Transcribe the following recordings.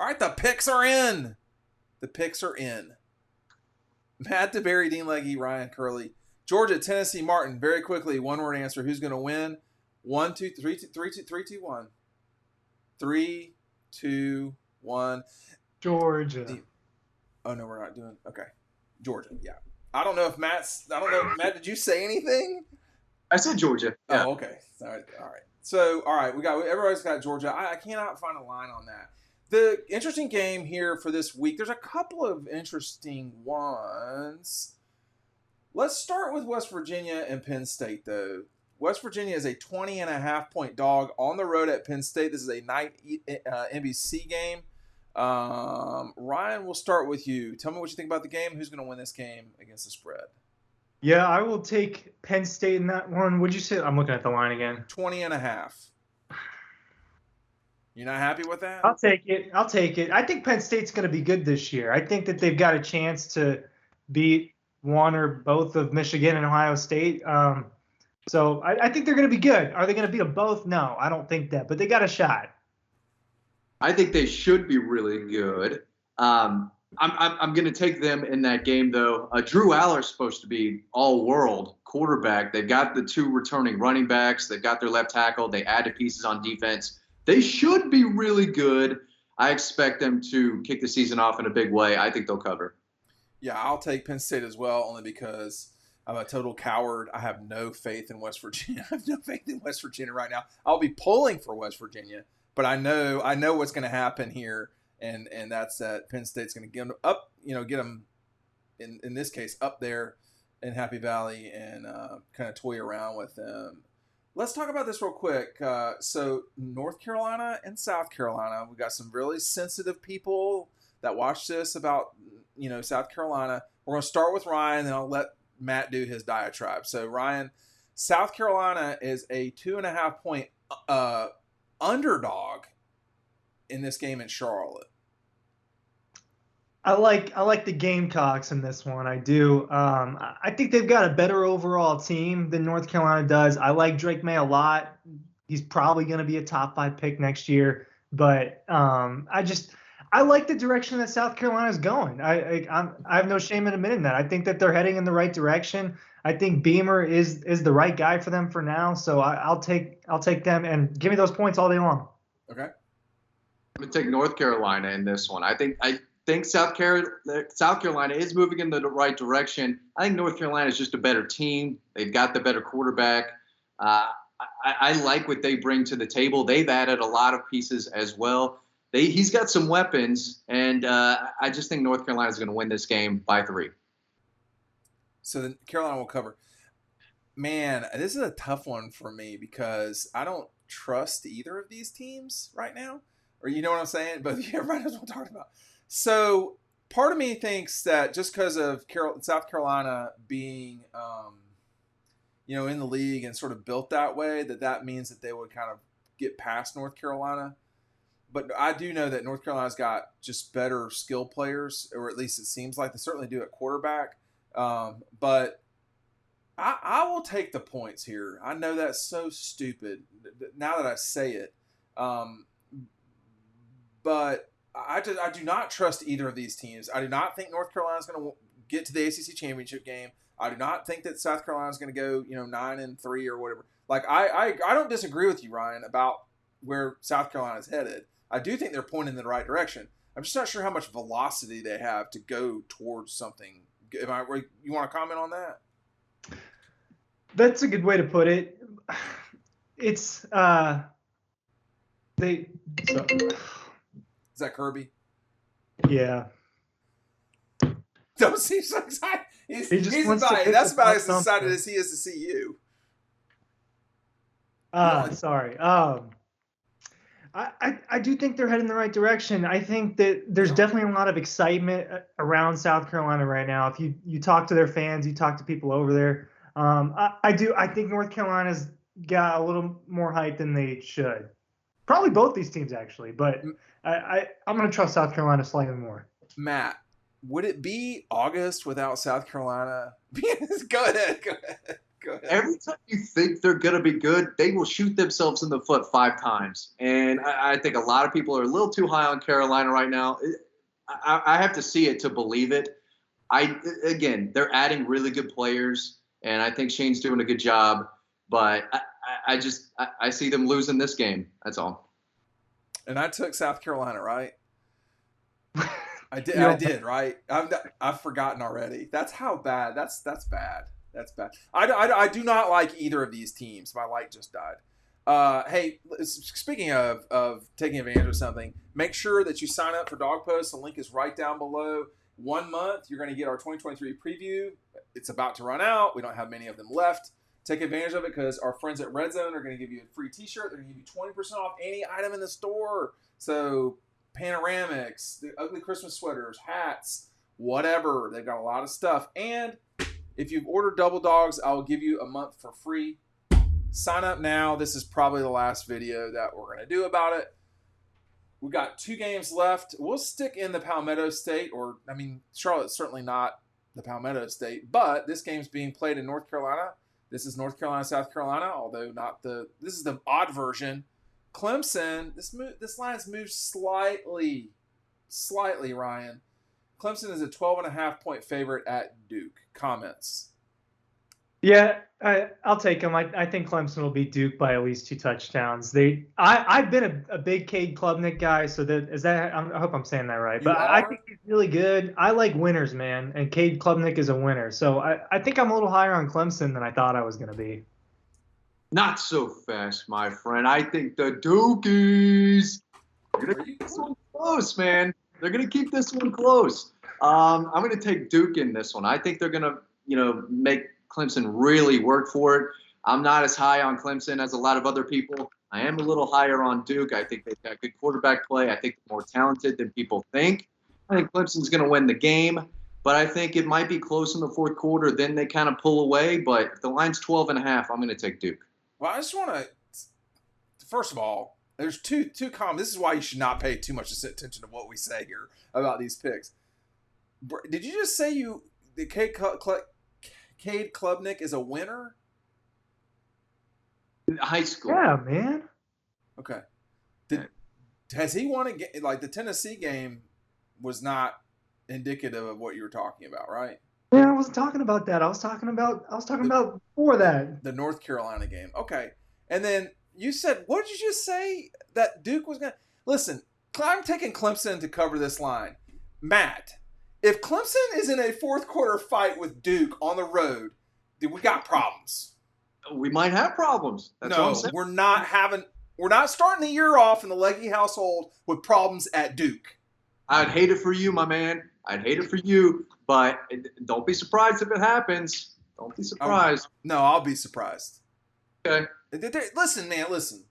All right, the picks are in. The picks are in. Matt DeBerry, Dean Legge, Ryan Curley. Georgia, Tennessee, Martin. Very quickly, one-word answer. Who's going to win? 1, 2, 3, 2, 3, 2, 3, 2, 1. 3, 2, 1. Georgia. Oh, no, we're not doing. Okay. Georgia, yeah. I don't know if Matt, did you say anything? I said Georgia. Yeah. Oh, okay. All right. So, all right, everybody's got Georgia. I cannot find a line on that. The interesting game here for this week, there's a couple of interesting ones. Let's start with West Virginia and Penn State, though. West Virginia is a 20.5-point dog on the road at Penn State. This is a night NBC game. Ryan, we'll start with you. Tell me what you think about the game. Who's going to win this game against the spread? Yeah, I will take Penn State in that one. What'd you say? I'm looking at the line again. 20.5. You're not happy with that? I'll take it. I think Penn State's going to be good this year. I think that they've got a chance to beat one or both of Michigan and Ohio State. So I think they're going to be good. Are they going to beat them both? No, I don't think that. But they got a shot. I think they should be really good. I'm going to take them in that game, though. Drew Aller's supposed to be all-world quarterback. They've got the 2 returning running backs. They've got their left tackle. They added pieces on defense. They should be really good. I expect them to kick the season off in a big way. I think they'll cover. Yeah, I'll take Penn State as well, only because I'm a total coward. I have no faith in West Virginia. I have no faith in West Virginia right now. I'll be pulling for West Virginia, but I know what's going to happen here, and that's that Penn State's going to get them up, get them in this case up there in Happy Valley and kind of toy around with them. Let's talk about this real quick. So North Carolina and South Carolina, we got some really sensitive people that watch this about, South Carolina. We're going to start with Ryan, and I'll let Matt do his diatribe. So Ryan, South Carolina is a 2.5-point underdog in this game in Charlotte. I like the Gamecocks in this one. I do. I think they've got a better overall team than North Carolina does. I like Drake May a lot. He's probably going to be a top 5 pick next year. But I like the direction that South Carolina is going. I have no shame in admitting that. I think that they're heading in the right direction. I think Beamer is the right guy for them for now. So I'll take them, and give me those points all day long. Okay. I'm going to take North Carolina in this one. I think South Carolina is moving in the right direction. I think North Carolina is just a better team. They've got the better quarterback. I like what they bring to the table. They've added a lot of pieces as well. He's got some weapons, and I just think North Carolina is going to win this game by 3. So then Carolina will cover. Man, this is a tough one for me because I don't trust either of these teams right now. Or you know what I'm saying? But everybody knows what I'm talking about. So part of me thinks that just because of South Carolina being, in the league and sort of built that way, that means that they would kind of get past North Carolina. But I do know that North Carolina's got just better skill players, or at least it seems like they certainly do at quarterback. But I will take the points here. I know that's so stupid now that I say it. But I do not trust either of these teams. I do not think North Carolina is going to get to the ACC championship game. I do not think that South Carolina is going to go, 9-3 or whatever. Like I don't disagree with you, Ryan, about where South Carolina is headed. I do think they're pointing in the right direction. I'm just not sure how much velocity they have to go towards something. You want to comment on that? That's a good way to put it. It's Is that Kirby? Yeah. Don't seem so excited. He's wants to excited. That's about as something. excited as he is to see you. Sorry. I do think they're heading in the right direction. I think that there's definitely a lot of excitement around South Carolina right now. If you talk to their fans, you talk to people over there. I think North Carolina's got a little more hype than they should. Probably both these teams, actually. But I'm going to trust South Carolina slightly more. Matt, would it be August without South Carolina? Go ahead. Go ahead. Every time you think they're going to be good, they will shoot themselves in the foot 5 times. And I think a lot of people are a little too high on Carolina right now. I have to see it to believe it. Again, they're adding really good players, and I think Shane's doing a good job. But I see them losing this game. That's all. And I took South Carolina, right? I did, right? I've forgotten already. That's how bad. That's bad. That's bad. I do not like either of these teams. My light just died. Hey, speaking of taking advantage of something, make sure that you sign up for Dawg Post. The link is right down below. 1 month, you're going to get our 2023 preview. It's about to run out. We don't have many of them left. Take advantage of it because our friends at Red Zone are going to give you a free t-shirt. They're going to give you 20% off any item in the store. So panoramics, the ugly Christmas sweaters, hats, whatever. They've got a lot of stuff. And if you've ordered double dogs, I will give you a month for free. Sign up now. This is probably the last video that we're going to do about it. We've got 2 games left. We'll stick in the Palmetto State, Charlotte's certainly not the Palmetto State, but this game's being played in North Carolina. This is North Carolina, South Carolina, although this is the odd version. Clemson, this line's moved slightly, Ryan. Clemson is a 12.5-point favorite at Duke. Comments? Yeah, I'll take them. I think Clemson will beat Duke by at least 2 touchdowns. I've been a big Cade Klubnik guy, so I hope I'm saying that right. But I think he's really good. I like winners, man, and Cade Klubnik is a winner. So I think I'm a little higher on Clemson than I thought I was going to be. Not so fast, my friend. I think the Dukies are going to keep this one close, man. They're going to keep this one close. I'm going to take Duke in this one. I think they're going to, make Clemson really work for it. I'm not as high on Clemson as a lot of other people. I am a little higher on Duke. I think they've got good quarterback play. I think they're more talented than people think. I think Clemson's going to win the game, but I think it might be close in the fourth quarter. Then they kind of pull away, but if the line's 12.5, I'm going to take Duke. Well, I just want to, first of all, there's two comments. This is why you should not pay too much attention to what we say here about these picks. Did you just say the Cade Klubnik is a winner? In high school. Yeah, man. Okay. Has he won a game? Like the Tennessee game was not indicative of what you were talking about, right? Yeah, I wasn't talking about that. I was talking about before that. The North Carolina game. Okay. And then you said, what did you just say? That Duke was going to... Listen, I'm taking Clemson to cover this line. Matt, if Clemson is in a fourth quarter fight with Duke on the road, then we got problems. We might have problems. That's what I'm saying. We're not starting the year off in the Leggy household with problems at Duke. I'd hate it for you, my man. I'd hate it for you, but don't be surprised if it happens. Don't be surprised. No, I'll be surprised. Okay. Listen, man, listen.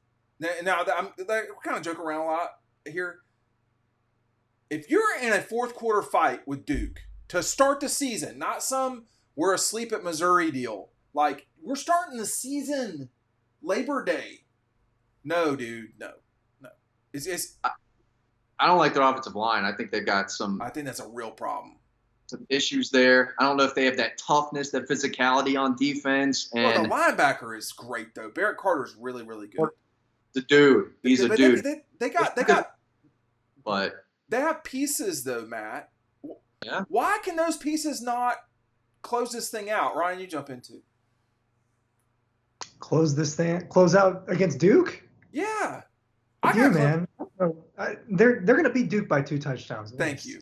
Now, we kind of joke around a lot here. If you're in a fourth quarter fight with Duke to start the season, not some we're asleep at Missouri deal. Like, we're starting the season Labor Day. No, dude, no. I don't like their offensive line. I think they've got some. I think that's a real problem. Some issues there. I don't know if they have that toughness, that physicality on defense. And the linebacker is great though. Barrett Carter is really, really good. The dude, he's a dude. They have pieces though, Matt. Yeah. Why can those pieces not close this thing out? Ryan, you jump into. Close out against Duke? Yeah. Man. They're going to beat Duke by 2 touchdowns. Thank you.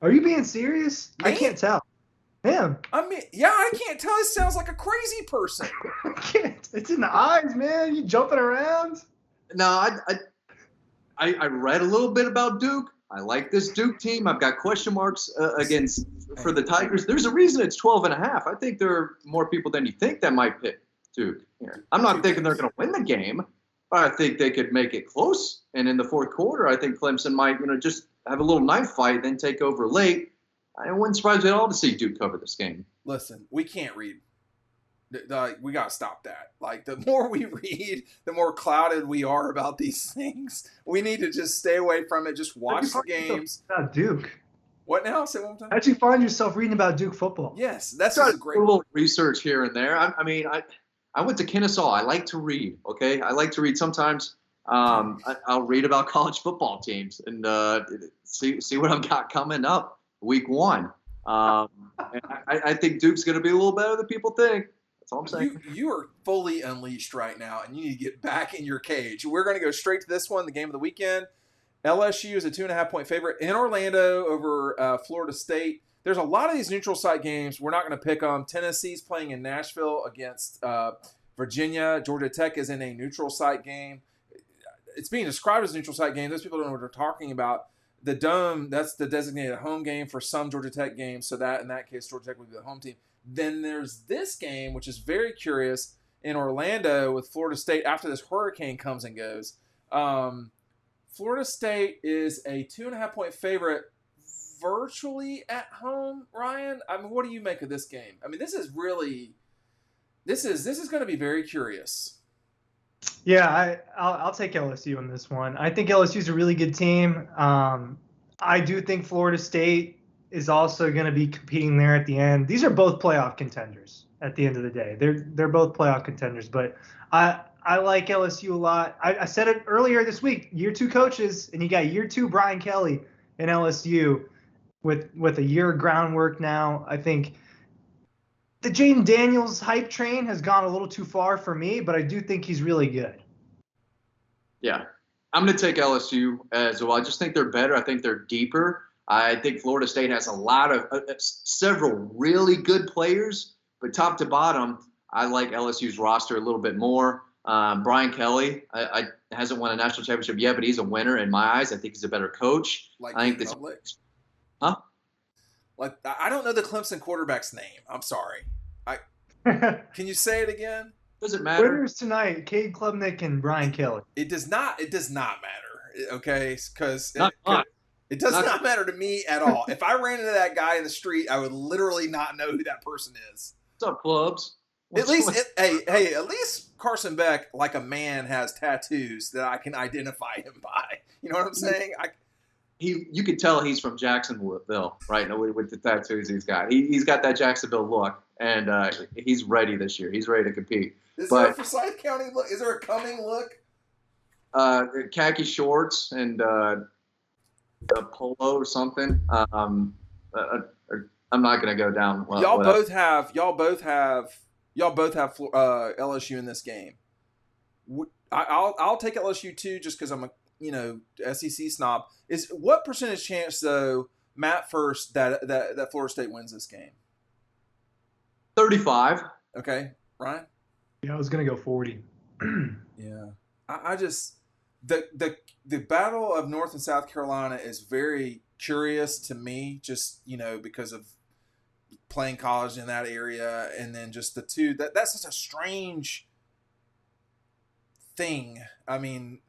Are you being serious? Man? I can't tell. Damn. I can't tell. It sounds like a crazy person. I can't. It's in the eyes, man. You jumping around? No, I read a little bit about Duke. I like this Duke team. I've got question marks for the Tigers. There's a reason it's 12.5. I think there are more people than you think that might pick Duke here. I'm not thinking they're going to win the game, but I think they could make it close. And in the fourth quarter, I think Clemson might, just have a little knife fight, then take over late. I wouldn't surprise me at all to see Duke cover this game. Listen, we can't read. We got to stop that. Like, the more we read, the more clouded we are about these things. We need to just stay away from it. Just watch the games. Duke. What now? Say it one more time. How'd you find yourself reading about Duke football? Yes, that's Try just to a great. do a little research here and there. I went to Kennesaw. I like to read. Okay, I like to read. Sometimes I'll read about college football teams and see what I've got coming up week 1. And I think Duke's going to be a little better than people think. That's all I'm saying. You are fully unleashed right now, and you need to get back in your cage. We're going to go straight to this one, the game of the weekend. LSU is a 2.5-point favorite in Orlando over Florida State. There's a lot of these neutral site games. We're not going to pick them. Tennessee's playing in Nashville against Virginia. Georgia Tech is in a neutral site game. It's being described as a neutral site game. Those people don't know what they're talking about. The Dome, that's the designated home game for some Georgia Tech games. So that, in that case, Georgia Tech would be the home team. Then there's this game, which is very curious, in Orlando with Florida State after this hurricane comes and goes. Florida State is a 2.5-point favorite virtually at home, Ryan. I mean, what do you make of this game? I mean, this is going to be very curious. Yeah, I'll take LSU on this one. I think LSU's a really good team. I do think Florida State is also going to be competing there at the end. These are both playoff contenders at the end of the day. They're both playoff contenders, but I like LSU a lot. I said it earlier this week. Year 2 coaches, and you got year 2 Brian Kelly in LSU with a year of groundwork now. I think the Jaden Daniels hype train has gone a little too far for me, but I do think he's really good. Yeah, I'm going to take LSU as well. I just think they're better. I think they're deeper. I think Florida State has a lot of several really good players, but top to bottom, I like LSU's roster a little bit more. Brian Kelly I hasn't won a national championship yet, but he's a winner in my eyes. I think he's a better coach. Like I think this, huh? Like, I don't know the Clemson quarterback's name. I'm sorry. Can you say it again? Does it matter? Winners tonight: Cade Klubnik and Brian Kelly. It does not matter. Okay, because it does not matter to me at all. If I ran into that guy in the street, I would literally not know who that person is. What's up, clubs? At least Carson Beck, like a man, has tattoos that I can identify him by. You know what I'm saying? You could tell he's from Jacksonville, right? With the tattoos he's got. He's got that Jacksonville look, and he's ready this year. He's ready to compete. Is there a Forsyth County look? Is there a coming look? Khaki shorts and a polo or something. I'm not going to go down. Y'all both have LSU in this game. I'll take LSU too, just because I'm a SEC snob. What percentage chance though, Matt first, that Florida State wins this game? 35. Okay, Ryan. Yeah, I was gonna go 40. Yeah, I just the battle of North and South Carolina is very curious to me, just because of playing college in that area, and then just the two that's such a strange thing. I mean,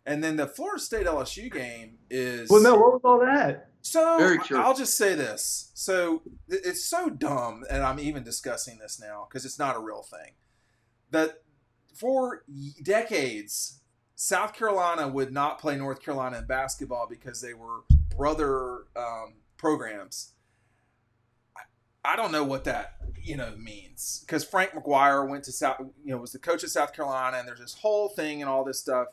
and then the Florida State LSU game is well, no, what was all that? So very true. I'll just say this. So it's so dumb, and I'm even discussing this now because it's not a real thing. That for decades, South Carolina would not play North Carolina in basketball because they were brother programs. I don't know what that means, because Frank McGuire went to was the coach of South Carolina, and there's this whole thing and all this stuff.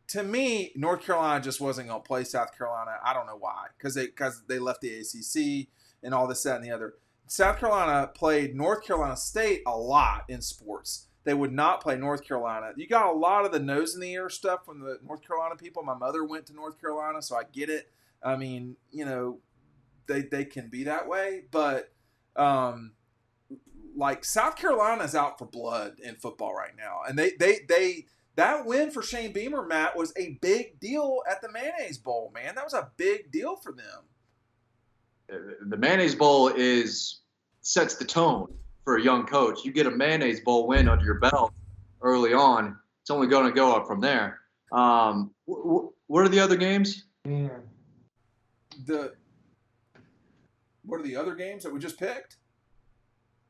To me, North Carolina just wasn't going to play South Carolina. I don't know why, because they left the ACC and all this, that, and the other. South Carolina played North Carolina State a lot in sports. They would not play North Carolina. You got a lot of the nose in the ear stuff from the North Carolina people. My mother went to North Carolina, so I get it. I mean, they can be that way, but like South Carolina's out for blood in football right now, and they that win for Shane Beamer, Matt, was a big deal at the Mayonnaise Bowl, man. That was a big deal for them. The Mayonnaise Bowl sets the tone for a young coach. You get a Mayonnaise Bowl win under your belt early on, it's only going to go up from there. What are the other games? Yeah. What are the other games that we just picked?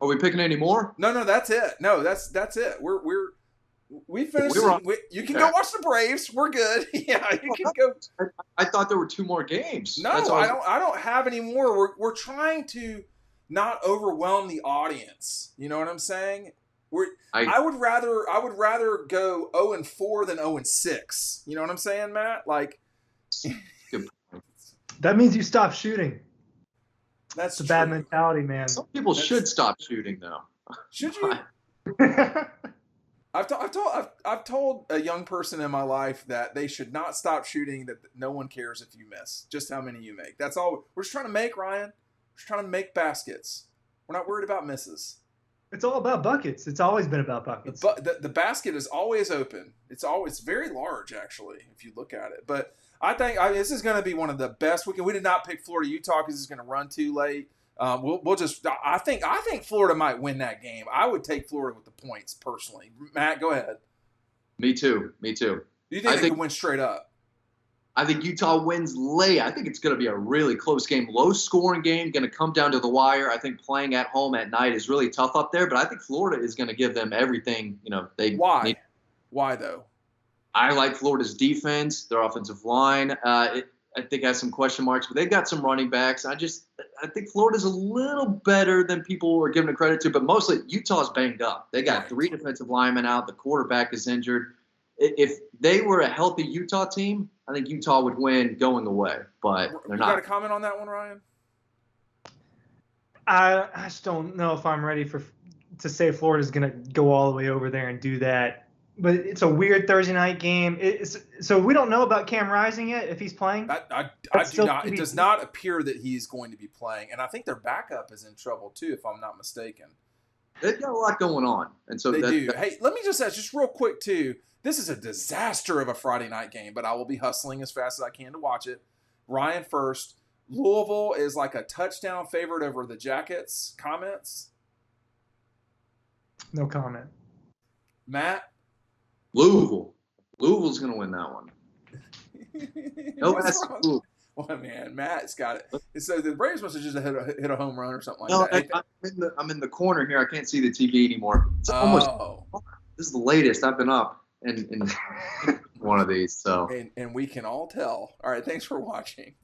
Are we picking any more? No, that's it. No, that's it. We finished. We were on- You can go watch the Braves. We're good. Yeah, you can go. I thought there were 2 more games. No, I don't have any more. We're trying to not overwhelm the audience. You know what I'm saying? I would rather go 0-4 than 0-6. You know what I'm saying, Matt? Like, That means you stop shooting. That's a bad mentality, man. Some people should stop shooting, though. Should you? I've told a young person in my life that they should not stop shooting. That no one cares if you miss, just how many you make. That's all. We're just trying to make, Ryan. We're just trying to make baskets. We're not worried about misses. It's all about buckets. It's always been about buckets. The basket is always open. It's very large, actually, if you look at it. But I think this is going to be one of the best. We did not pick Florida Utah because it's going to run too late. We'll just. I think Florida might win that game. I would take Florida with the points personally. Matt, go ahead. Me too. Do you think they can win straight up? I think Utah wins late. I think it's going to be a really close game, low-scoring game, going to come down to the wire. I think playing at home at night is really tough up there, but I think Florida is going to give them everything they need. Why though? I like Florida's defense, their offensive line. I think has some question marks, but they've got some running backs. I think Florida's a little better than people are giving it credit to, but mostly Utah's banged up. They got 3 defensive linemen out. The quarterback is injured. If they were a healthy Utah team, I think Utah would win going away, but they're not. You got a comment on that one, Ryan? I just don't know if I'm ready to say Florida's going to go all the way over there and do that. But it's a weird Thursday night game. So we don't know about Cam Rising yet, if he's playing. I do not. It does not appear that he's going to be playing, and I think their backup is in trouble too, if I'm not mistaken. They've got a lot going on, and so they do. Hey, let me just ask, just real quick too. This is a disaster of a Friday night game, but I will be hustling as fast as I can to watch it. Ryan first. Louisville is like a touchdown favorite over the Jackets. Comments? No comment. Matt? Louisville's going to win that one. No, that's cool. Well, man, Matt's got it. So the Braves must have just hit a home run or something like that. I'm in the corner here. I can't see the TV anymore. It's almost. This is the latest I've been up in one of these. So. And we can all tell. All right, thanks for watching.